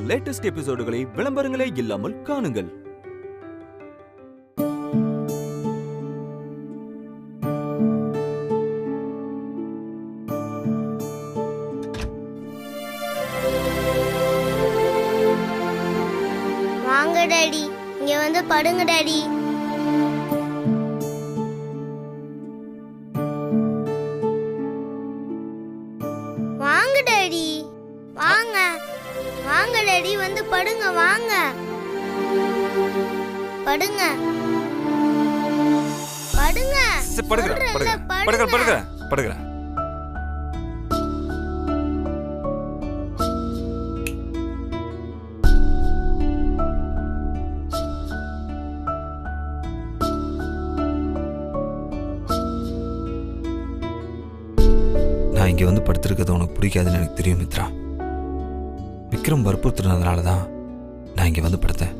Latest எபிசோடுகளை விளம்பரங்களே இல்லாமல் காணுங்கள். வாங்க டாடி, இங்க வந்து படுங்க டாடி. வாங்க டாடி, வாங்க வாங்க டாடி, வந்து படுங்க. வாங்க படுங்க படுங்க. படுங்க. நான் இங்கே வந்து படுத்திருக்கிறது உனக்கு பிடிக்காதுன்னு எனக்கு தெரியும் மித்ரா. விக்ரம் வற்புறுத்துனதுனால தான் நான் இங்கே வந்து படுத்தேன்.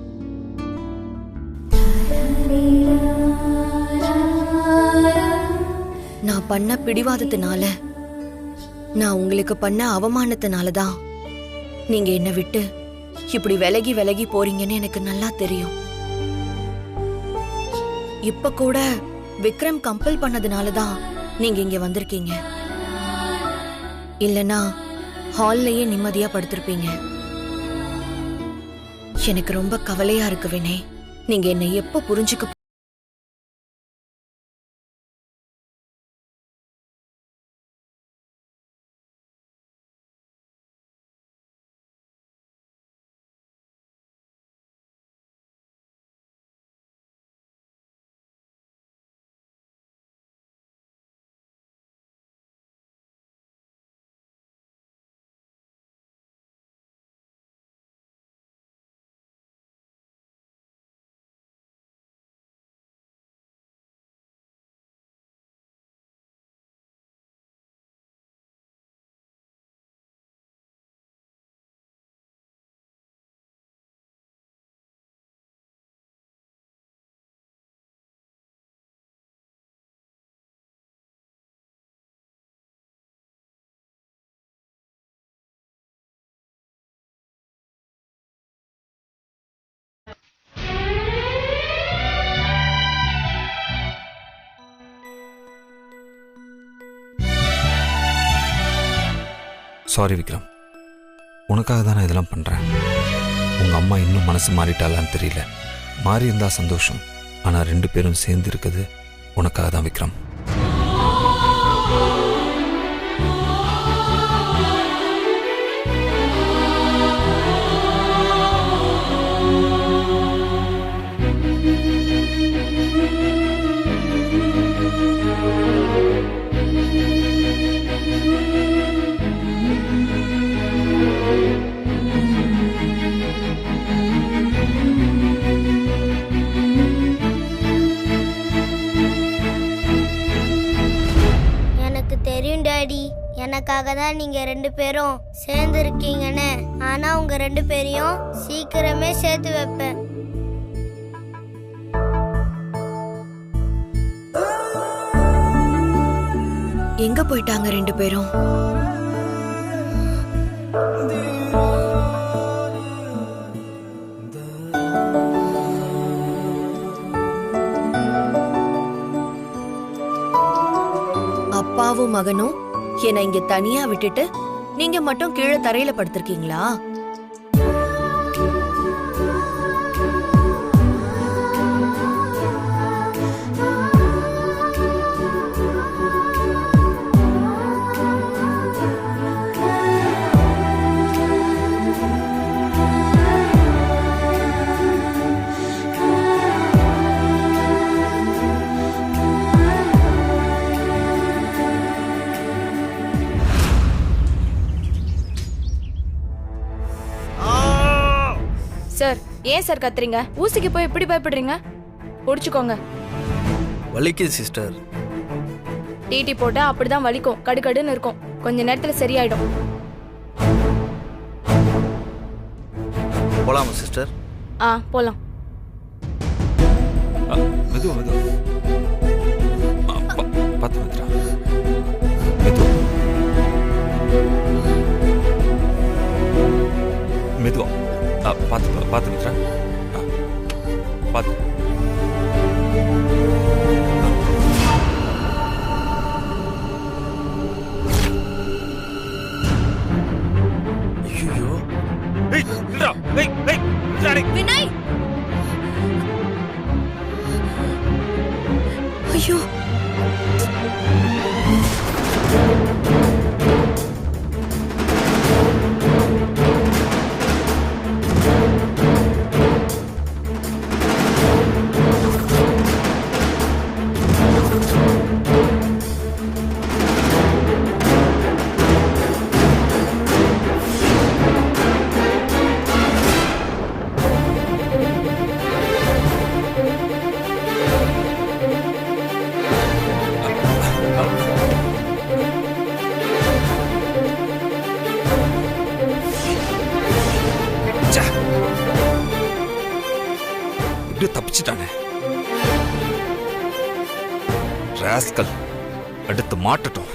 நான் பண்ண பிடிவாதத்தினால, நான் உங்களுக்கு பண்ண அவமானத்தினால தான் நீங்க என்னை விட்டு இப்படி விலகி விலகி போறீங்கன்னு எனக்கு நல்லா தெரியும். இப்ப கூட விக்ரம் கம்பல் பண்ணதுனால தான் நீங்க இங்க வந்திருக்கீங்க. இல்லனா ஹால்லயே நிம்மதியா படுத்திருப்பீங்க. எனக்கு ரொம்ப கவலையா இருக்கு வினய். நீங்க என்னை எப்ப புரிஞ்சுக்க சாரி விக்ரம், உனக்காக தான் நான் இதெல்லாம் பண்ணுறேன். உங்கள் அம்மா இன்னும் மனசு மாறிட்டாளான்னு தெரியல. மாறி இருந்தா சந்தோஷம். ஆனால் 2 பேரும் சேர்ந்து இருக்குது உனக்காக தான் விக்ரம். எனக்காக தான் நீங்க 2 பேரும் சேர்ந்து இருக்கீங்கன்னு. ஆனா உங்க 2 பேரையும் சீக்கிரமே சேர்த்து வைப்பேன். எங்க போயிட்டாங்க 2 பேரும்? அப்பாவும் மகனும் என்னை இங்க தனியா விட்டுட்டு நீங்க மட்டும் கீழே தரையில படுத்திருக்கீங்களா? சார், ஏன் சார் கத்துறீங்க? ஊசிக்கு போய் எப்படி பயப்படுறீங்க? புடிச்சுக்கோங்க. வலிக்குது சிஸ்டர். டிடி போட்டா அப்படிதான் வலிக்கும், கடுகடுன்னு இருக்கும். கொஞ்ச நேரத்துல சரியாயிடும். போலாமா சிஸ்டர்? போலாம். மெதுவா பார்த்து மித்ரா. மெதுவா பார்த்து பார்த்து மித்ரா பார்த்து. ஐயோ ஏய் நில்றா. ஏய் ஏய் மித்ரா டேய். வினய் ஐயோ இப்படி தப்பிச்சிட்டானே ராஸ்கல். அடுத்து மாட்டட்டும்.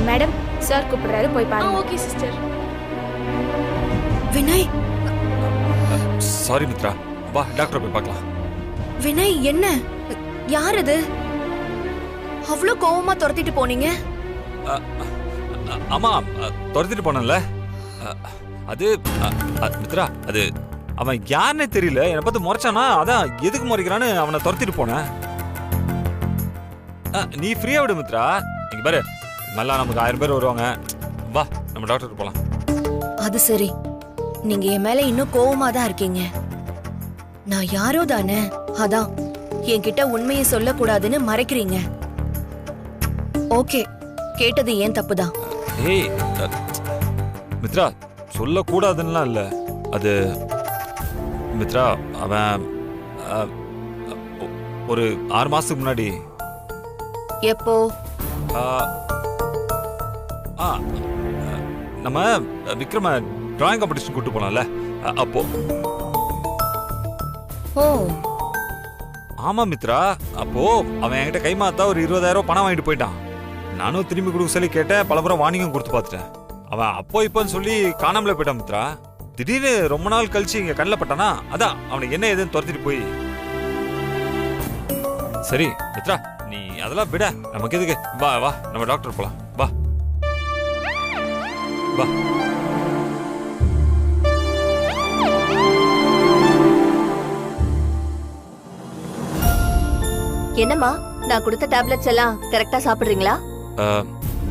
மேடம் சார் கூப்பிடுறாரு, போய் பாருங்க. Okay sister. Vinay sorry Mitra, வா டாக்டர் போய் பார்க்கலாம். வினய் என்ன யார் அது? அவ்வளோ கோவமா துரத்திட்டு போனீங்க. ஆமா துரத்திட்டு போனல. அது மித்ரா, அது அவன் யாருன்னே தெரியல. என்னை பார்த்து முறைச்சானா, அதான் எதுக்கு முறைக்கிறான்னு அவனை துரத்திட்டு போனேன். நீ ஃப்ரீயா விடு மித்ரா. இங்க பாரு, நல்லா நமக்கு 1000 பேர் வருவாங்க. வா நம்ம டாக்டர் போலாம். அது சரி, நீங்க என் மேல இன்னும் கோவமா தான் இருக்கீங்க. நான் யாரோ தானே, அதான் என்கிட்ட உண்மையை சொல்லக்கூடாதுன்னு மறைக்கிறீங்க. ஓகே, கேட்டது ஏன் தப்புதான். ஏய் மித்ரா, சொல்லக்கூடாதுன்னா இல்ல. அது மித்ரா, அவன் ஒரு 6 மாசத்துக்கு முன்னாடி. எப்போ? நம்ம விக்ரம டிராயிங் காம்படிஷன் கூட்டு போனோம்ல, அப்போ. ஓ ஆமா மித்ரா, அப்போ அவன் என்கிட்ட கைமாத்தா ஒரு 20,000 பணம் வாங்கிட்டு போயிட்டான். நானும் திரும்பி கொடுக்க சொல்லி கேட்டேன், பலமுறை வார்னிங்கும் கொடுத்து பார்த்துட்டேன். அவன் அப்போ இப்போன்னு சொல்லி காணாமலே போயிட்டான் மித்ரா. திடீர்னு ரொம்ப நாள் கழிச்சு இங்க கண்ணில் பட்டானா, அதான் அவனுக்கு என்ன ஏதுன்னு துரத்திட்டு போய். சரி மித்ரா, நீ அதெல்லாம் விட, நமக்கு எதுக்கு? வா வா நம்ம டாக்டர் போலாம். வா வா. என்னம்மா, நான் கொடுத்த டேப்லெட்ஸ் எல்லாம் கரெக்டா சாப்பிடுறீங்களா?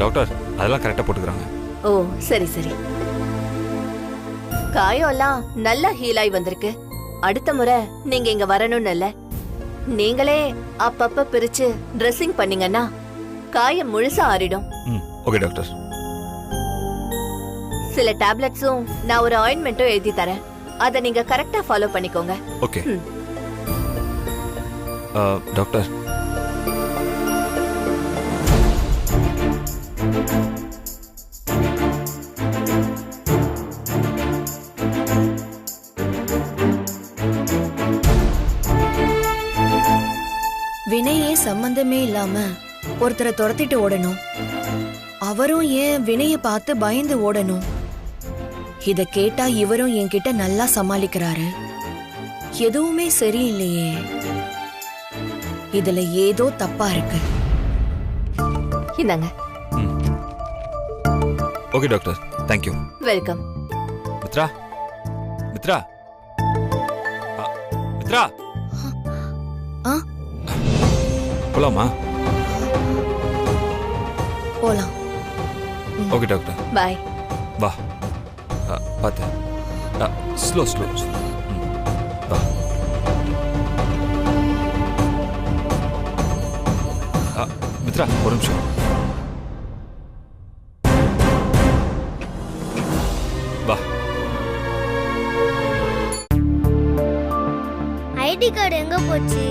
டாக்டர் அதெல்லாம் கரெக்டா போட்டுக்கிறாங்க. ஓ சரி சரி. காயம் எல்லாம் நல்லா ஹீல் ஆகி வந்திருக்கு. அடுத்த முறை நீங்க இங்க வரணும்னு இல்ல, நீங்களே அப்பப்ப பிரிச்சு ட்ரெஸ்ஸிங் பண்ணீங்கன்னா காயம் முழுசா ஆறிடும். Okay doctor. சில டேப்லெட்ஸும் நான் ஒரு ஆயின்மெண்ட்டும் எழுதி தரேன், அதை நீங்க கரெக்டா ஃபாலோ பண்ணிக்கோங்க. Okay doctor. வினயே சம்பந்தமே இல்லாம ஒருத்தரை துரத்திட்டு ஓடணும், அவரும் ஏன் வினய பார்த்து பயந்து ஓடணும்? இத கேட்டா இவரும் என்கிட்ட நல்லா சமாளிக்கிறாரு. எதுவுமே சரியில்லையே, இதுல ஏதோ தப்பா இருக்கு. இந்தாங்க. Okay doctor, thank you. Welcome. Mitra Mitra Mitra, போலாமா? போலாம். Okay doctor. பாய். வா பார்த்து. Slow slow. வா. மித்ரா ஒரு நிமிஷம். வா. ஐடி கார்டு எங்க போச்சு?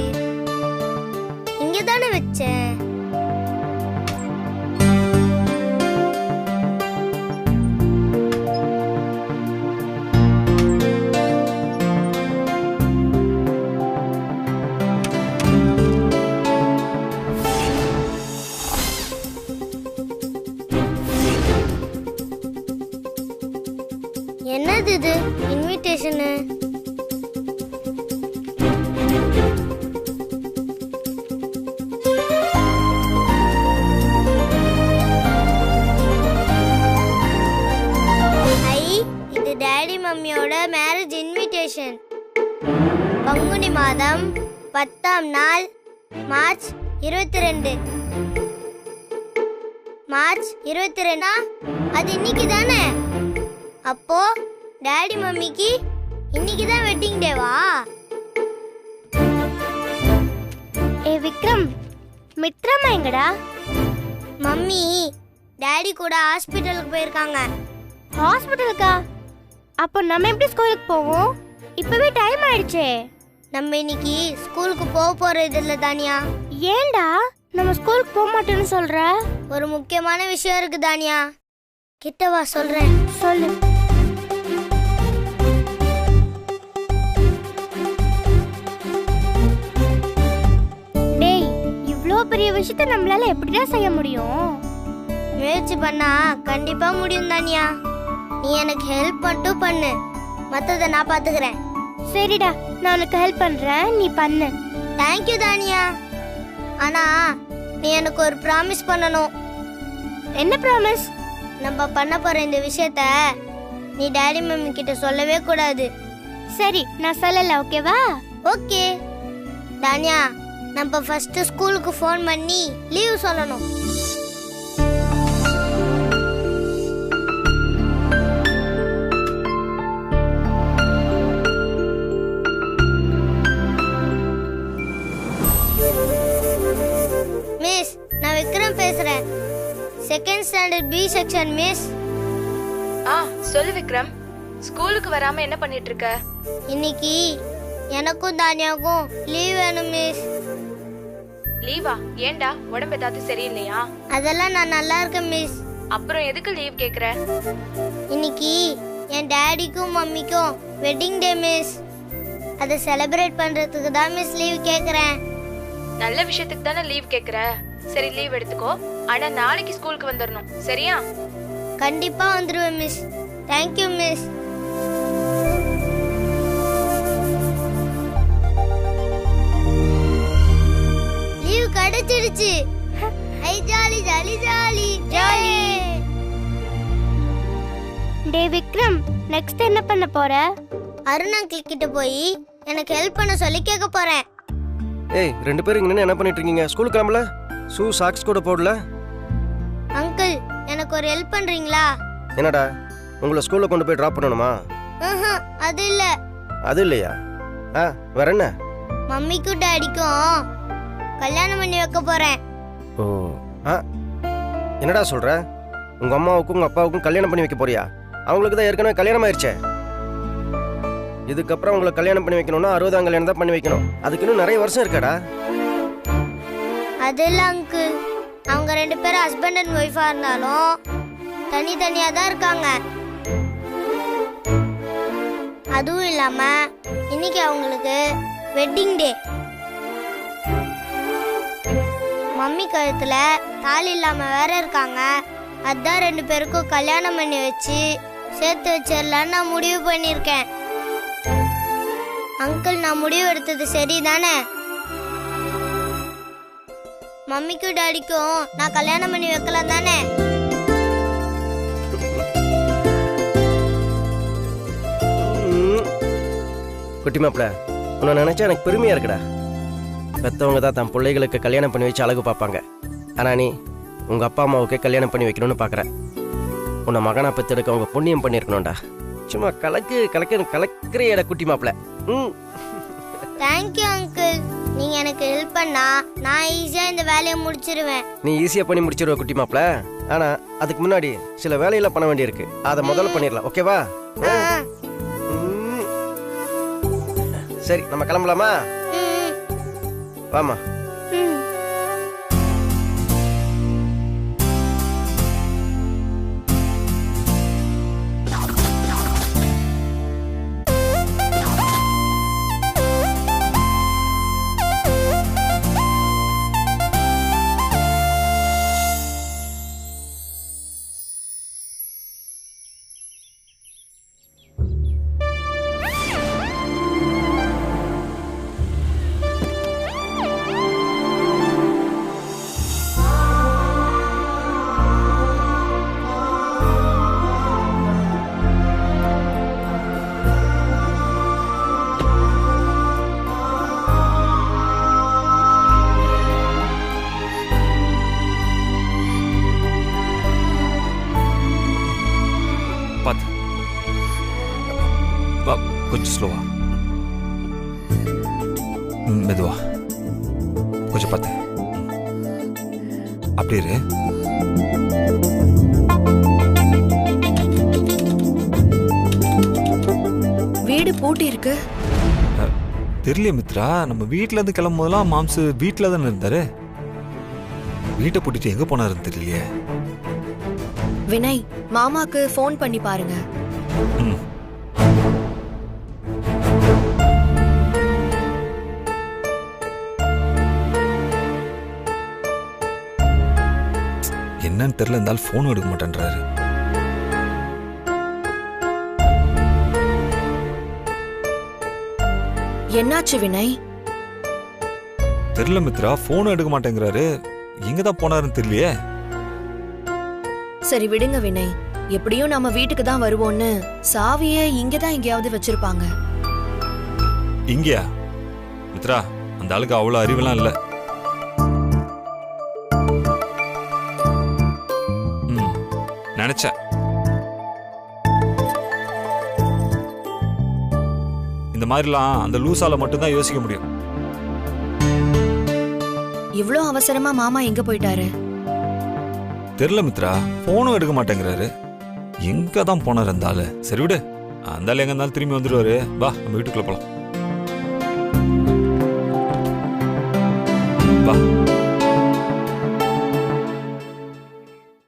இங்க தானே நினைச்சேன். என்னது இது இன்விடேஷனு? இது டாடி மம்மியோட மேரேஜ் இன்விடேஷன். பங்குனி மாதம் 10ஆம் நாள் மார்ச் 22. மார்ச் 22 அது இன்னைக்கு தானே? அப்போ டாடி மம்மிக்கு இன்னைக்கு தான் வெட்டிங் டேவா? ஏ விக்ரம், மித்ரமா எங்கடா? மம்மி டாடி கூட ஹாஸ்பிட்டலுக்கு போயிருக்காங்க. ஹாஸ்பிட்டலுக்கா? அப்போ நம்ம எப்படி ஸ்கூலுக்கு போவோம்? இப்பவே டைம் ஆயிடுச்சே. நம்ம இன்னைக்கு ஸ்கூலுக்கு போறது இல்ல தானியா. ஏன்டா நம்ம ஸ்கூலுக்கு போக மாட்டேன்னு சொல்ற? ஒரு முக்கியமான விஷயம் இருக்கு தானியா. கிட்ட வா சொல்றேன். சொல்லு. டேய், இவ்ளோ பெரிய விஷயத்தை நம்மளால எப்படிடா செய்ய முடியும்? முயற்சி பண்ணா கண்டிப்பா முடியும் தானியா. நீ எனக்கு ஹெல்ப் மட்டும் பண்ணு, மத்தத நான் பாத்துக்கிறேன். சரிடா, நான் உனக்கு ஹெல்ப் பண்றேன், நீ பண்ணு. தேங்க்யூ தானியா. ஆனா நீ எனக்கு ஒரு ப்ராமிஸ் பண்ணணும். என்ன ப்ராமிஸ்? நம்ம பண்ண போற இந்த விஷயத்த நீ டாடி மம்மி கிட்ட சொல்லவே கூடாது. சரி, நான் சொல்லல, ஓகேவா? ஓகே. தானியா, நம்ம ஃபர்ஸ்ட் ஸ்கூலுக்கு ஃபோன் பண்ணி லீவ் சொல்லணும். மிஸ், நான் விக்ரம் பேசுறேன். Second standard B section miss. சொல்லு விக்ரம், ஸ்கூலுக்கு வராம என்ன பண்ணிட்டு இருக்க? இன்னைக்கு எனக்கும் தானியாவுக்கும் லீவ் வேணும் மிஸ். லீவா? ஏன்டா, உடம்பு ஏதாவது சரியில்லையா? அதெல்லாம் நான் நல்லா இருக்கேன் மிஸ். அப்புறம் எதுக்கு லீவ் கேக்குற? இன்னைக்கு என் டாடிக்கும் மம்மிக்கும் வெட்டிங் டே மிஸ். அதை செலிப்ரேட் பண்றதுக்கு தான் மிஸ் லீவ் கேக்குறேன். நல்ல விஷயத்துக்கு தானே லீவ் கேக்குற. சரி, லீவ் எடுத்துக்கோ. ஆனா நாளைக்கு ஸ்கூலுக்கு வந்துடணும், சரியா? கண்டிப்பா வந்துருவேன் மிஸ். Thank you miss. லீவ் கிடைச்சிடுச்சு. ஐ ஜாலி ஜாலி ஜாலி ஜாலி. டே விக்ரம், நெக்ஸ்ட் என்ன பண்ண போற? அருண் அங்கிள் கிட்ட போய் எனக்கு ஹெல்ப் பண்ண சொல்லி கேட்க போறேன். ஏய், ரெண்டு பேரும் இங்க என்ன பண்ணிட்டு இருக்கீங்க? ஸ்கூலுக்கு கிளம்பல? ஷூ சாக்ஸ் கூட போடல? அங்கிள், எனக்கு ஒரு ஹெல்ப் பண்றீங்களா? என்னடா, உங்களை ஸ்கூல்ல கொண்டு போய் டிராப் பண்ணணுமா? அது இல்ல. அது இல்லையா? வேற என்ன? மம்மிக்கும் டாடிக்கும் கல்யாணம் பண்ணி வைக்க போறேன். ஓ, என்னடா சொல்ற? உங்க அம்மாவுக்கும் உங்க அப்பாவுக்கும் கல்யாணம் பண்ணி வைக்க போறியா? அவங்களுக்கு தான் ஏற்கனவே கல்யாணம் ஆயிடுச்சே. இதுக்கப்புறம் உங்களை கல்யாணம் பண்ணி வைக்கணும்னா 60ஆம் கல்யாணம் தான் பண்ணி வைக்கணும். அதுக்கு இன்னும் நிறைய வருஷம் இருக்காடா. அது இல்ல அங்கிள், அவங்க ரெண்டு பேரும் ஹஸ்பண்ட் அண்ட் ஒய்ஃபா இருந்தாலும் தனித்தனியா தான் இருக்காங்க. அதுவும் இல்லாம இன்னைக்கு அவங்களுக்கு வெட்டிங் டே. மம்மி கழுத்துல தாலி இல்லாம வேற இருக்காங்க. அதான் ரெண்டு பேருக்கும் கல்யாணம் பண்ணி வச்சு சேர்த்து வச்சிடலான்னு நான் முடிவு பண்ணிருக்கேன். அங்கிள், நான் முடிவு எடுத்தது சரிதானே? மம்மிக்கும் டாடிக்கும் நான் கல்யாணம் பண்ணி வைக்கலாம் தானே? குட்டி மாப்பிள்ள, உன்னை நினைச்சா எனக்கு பெருமையா இருக்குடா. பெத்தவங்க தான் தன் பிள்ளைகளுக்கு கல்யாணம் பண்ணி வச்சு அழகு பார்ப்பாங்க. ஆனா நீ உங்க அப்பா அம்மாவுக்கு கல்யாணம் பண்ணி வைக்கணும்னு பாக்குற. உன்னை மகனா பெத்தெடுக்க அவங்க புண்ணியம் பண்ணிருக்கணும்டா. சும்மா கலக்கிறியடா குட்டி மாப்பிள்ள. Thank you uncle. நீங்க எனக்கு ஹெல்ப் பண்ணா நான் ஈஸியா இந்த வேலையை முடிச்சிருவேன். நீ ஈஸியா பண்ணி முடிச்சிருவ குட்டி மாப்பிள்ள. ஆனா அதுக்கு முன்னாடி சில வேலையெல்லாம் பண்ண வேண்டியிருக்கு. அதை முதல்ல பண்ணிடலாம், ஓகேவா? சரி, நம்ம கிளம்பலாமா? வாமா. ஸ்லோவா. மெதுவா கொஞ்சம் பார்த்து. அப்படியே இரு. வீடு பூட்டி இருக்கு. தெரியல மித்ரா, நம்ம வீட்ல இருந்து கிளம்பும் போதெல்லாம் மாம்சு வீட்டில் தானே இருந்தாரு. வீட்டை பூட்டிட்டு எங்க போனாருன்னு தெரியலையே. வினய், மாமாக்கு ஃபோன் பண்ணி பாருங்க. ம். என்னன்னு தெரியல, இருந்தாலும் ஃபோன் எடுக்க மாட்டேன்றாரு. என்னாச்சு வினய்? தெரியல மித்ரா, ஃபோனும் எடுக்க மாட்டேங்கிறாரு. எங்க தான் போனாருன்னு தெரியலையே. சரி விடுங்க வினய், எப்படியும் நம்ம வீட்டுக்கு தான் வருவோம்னு சாவியை இங்கதான் எங்கேயாவது வச்சிருப்பாங்க. இங்கயா? மித்ரா, அந்த ஆளுக்கு அவ்வளவு அறிவெல்லாம் இல்ல. நினைச்சேன். இந்த மாதிரிலாம் அந்த லூசால மட்டும்தான் யோசிக்க முடியும். இவ்ளோ அவசரமா மாமா எங்க போயிட்டாரு? தெரியல மித்ரா, போனும் எடுக்க மாட்டேங்கிறாரு. எங்க தான் போனார் அந்த ஆளு? சரி விடு, அந்த ஆளு எங்க இருந்தாலும் திரும்பி வந்துருவாரு. வா, நம்ம வீட்டுக்குள்ள போலாம். வா.